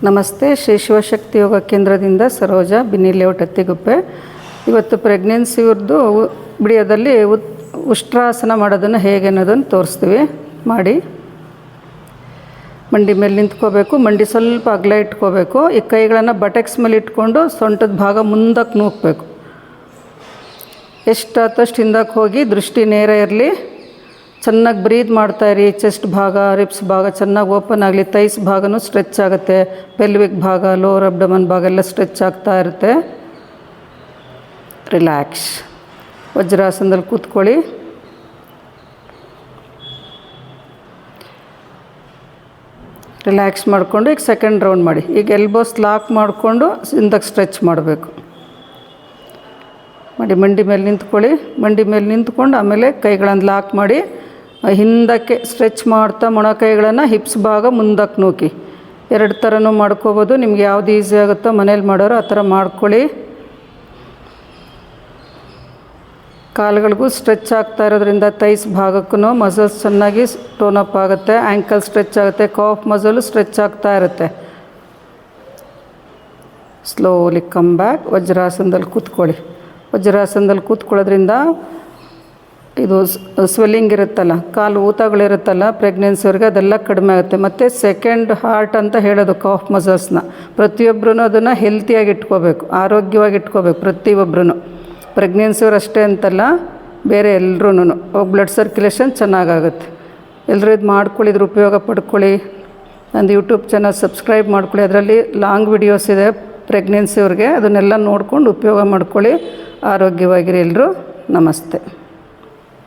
ನಮಸ್ತೆ, ಶ್ರೀ ಶಿವಶಕ್ತಿ ಯೋಗ ಕೇಂದ್ರದಿಂದ ಸರೋಜಾ, ಬಿನ್ನಿ ಲೇಔಟ್, ಅತ್ತಿಗುಪ್ಪೆ. ಇವತ್ತು ಪ್ರೆಗ್ನೆನ್ಸಿಯವ್ರದ್ದು ವಿಡಿಯೋದಲ್ಲಿ ಉಷ್ಟ್ರಾಸನ ಮಾಡೋದನ್ನು ಹೇಗೆ ಅನ್ನೋದನ್ನು ತೋರಿಸ್ತೀವಿ. ಮಾಡಿ ಮಂಡಿ ಮೇಲೆ ನಿಂತ್ಕೋಬೇಕು. ಮಂಡಿ ಸ್ವಲ್ಪ ಅಗಲ ಇಟ್ಕೋಬೇಕು. ಈ ಕೈಗಳನ್ನು ಬಟೆಕ್ಸ್ ಮೇಲೆ ಇಟ್ಕೊಂಡು ಸೊಂಟದ ಭಾಗ ಮುಂದಕ್ಕೆ ನೂಕಬೇಕು. ಎಷ್ಟಾದಷ್ಟು ಹಿಂದಕ್ಕೆ ಹೋಗಿ ದೃಷ್ಟಿ ನೇರ ಇರಲಿ. ಚೆನ್ನಾಗಿ ಬ್ರೀದ್ ಮಾಡ್ತಾಯಿರಿ. ಚೆಸ್ಟ್ ಭಾಗ, ರಿಪ್ಸ್ ಭಾಗ ಚೆನ್ನಾಗಿ ಓಪನ್ ಆಗಲಿ. ಥೈಸ್ ಭಾಗನೂ ಸ್ಟ್ರೆಚ್ ಆಗುತ್ತೆ. ಪೆಲ್ವಿಕ್ ಭಾಗ, ಲೋವರ್ ಅಬ್ಡಮನ್ ಭಾಗ ಎಲ್ಲ ಸ್ಟ್ರೆಚ್ ಆಗ್ತಾ ಇರುತ್ತೆ. ರಿಲ್ಯಾಕ್ಸ್. ವಜ್ರಾಸನದಲ್ಲಿ ಕೂತ್ಕೊಳ್ಳಿ. ರಿಲ್ಯಾಕ್ಸ್ ಮಾಡಿಕೊಂಡು ಈಗ ಸೆಕೆಂಡ್ ರೌಂಡ್ ಮಾಡಿ. ಈಗ ಎಲ್ಬೋಸ್ ಲಾಕ್ ಮಾಡಿಕೊಂಡು ಹಿಂದಕ್ಕೆ ಸ್ಟ್ರೆಚ್ ಮಾಡಬೇಕು. ಮಾಡಿ ಮಂಡಿ ಮೇಲೆ ನಿಂತ್ಕೊಳ್ಳಿ. ಮಂಡಿ ಮೇಲೆ ನಿಂತ್ಕೊಂಡು ಆಮೇಲೆ ಕೈಗಳನ್ನು ಲಾಕ್ ಮಾಡಿ ಹಿಂದಕ್ಕೆ ಸ್ಟ್ರೆಚ್ ಮಾಡ್ತಾ ಮೊಣಕೈಗಳನ್ನು ಹಿಪ್ಸ್ ಭಾಗ ಮುಂದಕ್ಕೆ ನೂಕಿ. ಎರಡು ಥರನೂ ಮಾಡ್ಕೋಬೋದು. ನಿಮ್ಗೆ ಯಾವ್ದು ಈಸಿ ಆಗುತ್ತೋ ಮನೇಲಿ ಮಾಡೋರು ಆ ಥರ ಮಾಡ್ಕೊಳ್ಳಿ. ಕಾಲುಗಳಿಗೂ ಸ್ಟ್ರೆಚ್ ಆಗ್ತಾ ಇರೋದ್ರಿಂದ ಥೈಸ್ ಭಾಗಕ್ಕೂ ಮಸಲ್ಸ್ ಚೆನ್ನಾಗಿ ಟೋನ್ ಅಪ್ ಆಗುತ್ತೆ. ಆ್ಯಂಕಲ್ ಸ್ಟ್ರೆಚ್ ಆಗುತ್ತೆ. ಕಾಫ್ ಮಸಲು ಸ್ಟ್ರೆಚ್ ಆಗ್ತಾ ಇರುತ್ತೆ. Slowly come back. ವಜ್ರಾಸನದಲ್ಲಿ ಕೂತ್ಕೊಳ್ಳಿ. ವಜ್ರಾಸನದಲ್ಲಿ ಕೂತ್ಕೊಳ್ಳೋದ್ರಿಂದ ಇದು ಸ್ವೆಲ್ಲಿಂಗ್ ಇರುತ್ತಲ್ಲ, ಕಾಲು ಊತಗಳಿರುತ್ತಲ್ಲ ಪ್ರೆಗ್ನೆನ್ಸಿಯವ್ರಿಗೆ, ಅದೆಲ್ಲ ಕಡಿಮೆ ಆಗುತ್ತೆ. ಮತ್ತು ಸೆಕೆಂಡ್ ಹಾರ್ಟ್ ಅಂತ ಹೇಳೋದು ಕಾಫ್ ಮಸಲ್ಸ್ನ. ಪ್ರತಿಯೊಬ್ಬರೂ ಅದನ್ನು ಹೆಲ್ತಿಯಾಗಿ ಇಟ್ಕೋಬೇಕು, ಆರೋಗ್ಯವಾಗಿ ಇಟ್ಕೋಬೇಕು ಪ್ರತಿಯೊಬ್ಬರೂ. ಪ್ರೆಗ್ನೆನ್ಸಿಯವ್ರು ಅಷ್ಟೇ ಅಂತಲ್ಲ, ಬೇರೆ ಎಲ್ಲರೂ ಬ್ಲಡ್ ಸರ್ಕ್ಯುಲೇಷನ್ ಚೆನ್ನಾಗಾಗುತ್ತೆ. ಎಲ್ಲರೂ ಇದು ಮಾಡ್ಕೊಳ್ಳಿ, ಇದ್ರ ಉಪಯೋಗ ಪಡ್ಕೊಳ್ಳಿ. ನಂದು ಯೂಟ್ಯೂಬ್ ಚಾನಲ್ ಸಬ್ಸ್ಕ್ರೈಬ್ ಮಾಡ್ಕೊಳ್ಳಿ. ಅದರಲ್ಲಿ ಲಾಂಗ್ ವಿಡಿಯೋಸ್ ಇದೆ ಪ್ರೆಗ್ನೆನ್ಸಿಯವ್ರಿಗೆ. ಅದನ್ನೆಲ್ಲ ನೋಡ್ಕೊಂಡು ಉಪಯೋಗ ಮಾಡ್ಕೊಳ್ಳಿ. ಆರೋಗ್ಯವಾಗಿರಿ ಎಲ್ಲರೂ. ನಮಸ್ತೆ.